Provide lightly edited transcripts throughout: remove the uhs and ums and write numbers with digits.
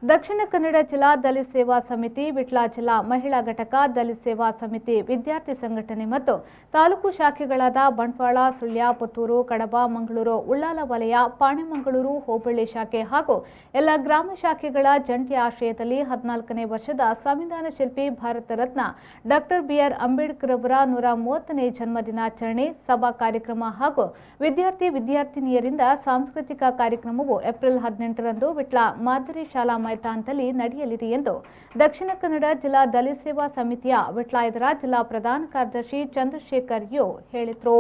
ದಕ್ಷಿಣ ಕನ್ನಡ ಜಿಲ್ಲಾ ದಲಿತ ಸೇವಾ ಸಮಿತಿ, ವಿಟ್ಲ ಜಿಲ್ಲಾ ಮಹಿಳಾ ಘಟಕ, ದಲಿತ ಸೇವಾ ಸಮಿತಿ, ವಿದ್ಯಾರ್ಥಿ ಸಂಘಟನೆ ಮತ್ತು ತಾಲೂಕು ಶಾಖೆಗಳಾದ ಬಂಟ್ವಾಳ, ಸುಳ್ಯ, ಪುತ್ತೂರು, ಕಡಬ, ಮಂಗಳೂರು, ಉಳ್ಳಾಲ ವಲಯ, ಪಾಣೆಮಂಗಳೂರು ಹೋಬಳಿ ಶಾಖೆ ಹಾಗೂ ಎಲ್ಲ ಗ್ರಾಮ ಶಾಖೆಗಳ ಜಂಟಿ ಆಶ್ರಯದಲ್ಲಿ 14ನೇ ವರ್ಷದ ಸಂವಿಧಾನ ಶಿಲ್ಪಿ ಭಾರತ ರತ್ನ ಡಾಕ್ಟರ್ ಬಿ.ಆರ್. ಅಂಬೇಡ್ಕರ್ ಅವರ 130ನೇ ಜನ್ಮದಿನಾಚರಣೆ ಸಭಾ ಕಾರ್ಯಕ್ರಮ ಹಾಗೂ ವಿದ್ಯಾರ್ಥಿನಿಯರಿಂದ ಸಾಂಸ್ಕೃತಿಕ ಕಾರ್ಯಕ್ರಮವು ಏಪ್ರಿಲ್ 18ರಂದು ವಿಟ್ಲ ಮಾದರಿ ಶಾಲಾ ಮೈದಾನದಲ್ಲಿ ನಡೆಯಲಿದೆ ಎಂದು ದಕ್ಷಿಣ ಕನ್ನಡ ಜಿಲ್ಲಾ ದಲಿತ ಸೇವಾ ಸಮಿತಿಯ ವಿಟ್ಲ ಇದರ ಜಿಲ್ಲಾ ಪ್ರಧಾನ ಕಾರ್ಯದರ್ಶಿ ಚಂದ್ರಶೇಖರ್ ಯು ಹೇಳಿದರು.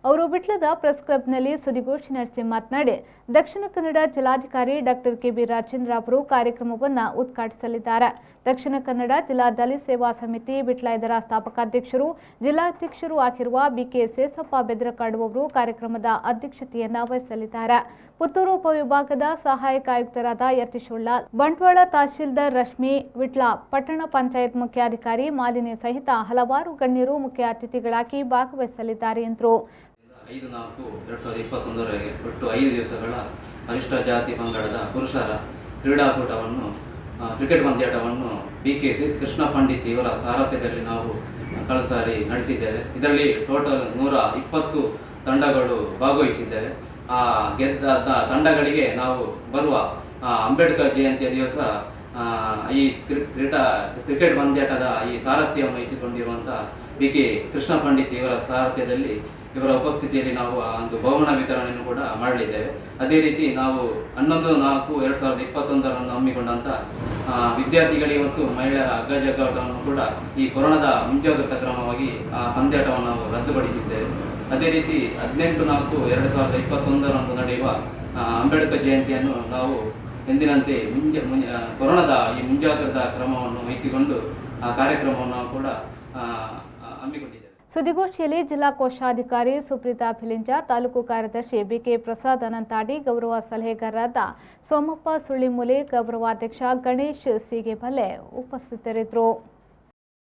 ಅವರು ವಿಟ್ಲದ ಪ್ರೆಸ್ ಕ್ಲಬ್ನಲ್ಲಿ ಸುದ್ದಿಗೋಷ್ಠಿ ನಡೆಸಿ ಮಾತನಾಡಿ, ದಕ್ಷಿಣ ಕನ್ನಡ ಜಿಲ್ಲಾಧಿಕಾರಿ ಡಾಕ್ಟರ್ ಕೆ.ಬಿ. ರಾಜೇಂದ್ರ ಅವರು ಕಾರ್ಯಕ್ರಮವನ್ನು ಉದ್ಘಾಟಿಸಲಿದ್ದಾರೆ. ದಕ್ಷಿಣ ಕನ್ನಡ ಜಿಲ್ಲಾ ದಲಿತ ಸೇವಾ ಸಮಿತಿ ವಿಟ್ಲ ಇದರ ಸ್ಥಾಪಕಾಧ್ಯಕ್ಷರು, ಜಿಲ್ಲಾಧ್ಯಕ್ಷರು ಆಗಿರುವ ಬಿ.ಕೆ. ಸೇಸಪ್ಪ ಬೆದರಕಾಡು ಅವರು ಕಾರ್ಯಕ್ರಮದ ಅಧ್ಯಕ್ಷತೆಯನ್ನು ವಹಿಸಲಿದ್ದಾರೆ. ಪುತ್ತೂರು ಉಪವಿಭಾಗದ ಸಹಾಯಕ ಆಯುಕ್ತರಾದ ಯತೀಶುಳ್ಳ, ಬಂಟ್ವಾಳ ತಹಶೀಲ್ದಾರ್ ರಶ್ಮಿ, ವಿಟ್ಲ ಪಟ್ಟಣ ಪಂಚಾಯತ್ ಮುಖ್ಯಾಧಿಕಾರಿ ಮಾಲಿನಿ ಸಹಿತ ಹಲವಾರು ಗಣ್ಯರು ಮುಖ್ಯ ಅತಿಥಿಗಳಾಗಿ ಭಾಗವಹಿಸಲಿದ್ದಾರೆ ಎಂದರು. 5-4-2021 ಒಟ್ಟು 5 ದಿವಸಗಳ ಪರಿಶಿಷ್ಟ ಜಾತಿ ಪಂಗಡದ ಪುರುಷರ ಕ್ರೀಡಾಕೂಟವನ್ನು ಕ್ರಿಕೆಟ್ ಪಂದ್ಯಾಟವನ್ನು ಬಿ.ಕೆ. ಕೃಷ್ಣ ಪಂಡಿತ್ ಇವರ ಸಾರಥ್ಯದಲ್ಲಿ ನಾವು ಕಳೆದ ಸಾರಿ ನಡೆಸಿದ್ದೇವೆ. ಇದರಲ್ಲಿ ಟೋಟಲ್ 120 ತಂಡಗಳು ಭಾಗವಹಿಸಿದ್ದೇವೆ. ಆ ಗೆದ್ದ ತಂಡಗಳಿಗೆ ನಾವು ಬರುವ ಅಂಬೇಡ್ಕರ್ ಜಯಂತಿಯ ದಿವಸ ಈ ಕ್ರಿಕೆಟ್ ಪಂದ್ಯಾಟದ ಈ ಸಾರಥ್ಯವನ್ನು ವಹಿಸಿಕೊಂಡಿರುವಂತಹ ಬಿ.ಕೆ. ಕೃಷ್ಣ ಪಂಡಿತ್ ಇವರ ಸಾರಥ್ಯದಲ್ಲಿ ಇವರ ಉಪಸ್ಥಿತಿಯಲ್ಲಿ ನಾವು ಒಂದು ಬಹುಮಾನ ವಿತರಣೆಯನ್ನು ಕೂಡ ಮಾಡಲಿದ್ದೇವೆ. ಅದೇ ರೀತಿ ನಾವು 11-4-2021 ಹಮ್ಮಿಕೊಂಡಂಥ ವಿದ್ಯಾರ್ಥಿಗಳಿಗೆ ಮತ್ತು ಮಹಿಳೆಯರ ಹಗ್ಗಜಗ್ಗಾಟವನ್ನು ಕೂಡ ಈ ಕೊರೋನಾದ ಮುಂಜಾಗ್ರತಾ ಕ್ರಮವಾಗಿ ಆ ಪಂದ್ಯಾಟವನ್ನು ನಾವು ರದ್ದುಪಡಿಸಿದ್ದೇವೆ. ಅದೇ ರೀತಿ 18-4-2021 ನಡೆಯುವ ಅಂಬೇಡ್ಕರ್ ಜಯಂತಿಯನ್ನು ನಾವು ಎಂದಿನಂತೆ ಕೊರೋನಾದ ಈ ಮುಂಜಾಗ್ರತಾ ಕ್ರಮವನ್ನು ವಹಿಸಿಕೊಂಡು ಆ ಕಾರ್ಯಕ್ರಮವನ್ನು ಕೂಡ ಹಮ್ಮಿಕೊಂಡಿದ್ದೇವೆ. ಸುದ್ದಿಗೋಷ್ಠಿಯಲ್ಲಿ ಜಿಲ್ಲಾ ಕೋಶಾಧಿಕಾರಿ ಸುಪ್ರೀತಾ ಫಿಲಿಂಜ, ತಾಲೂಕು ಕಾರ್ಯದರ್ಶಿ ಬಿ.ಕೆ. ಪ್ರಸಾದ್ ಅನಂತಾಡಿ, ಗೌರವ ಸಲಹೆಗಾರರಾದ ಸೋಮಪ್ಪ ಸುಳ್ಳಿಮೂಲೆ, ಗೌರವಾಧ್ಯಕ್ಷ ಗಣೇಶ್ ಸೀಗೆಬಲ್ಲೆ ಉಪಸ್ಥಿತರಿದ್ದರು.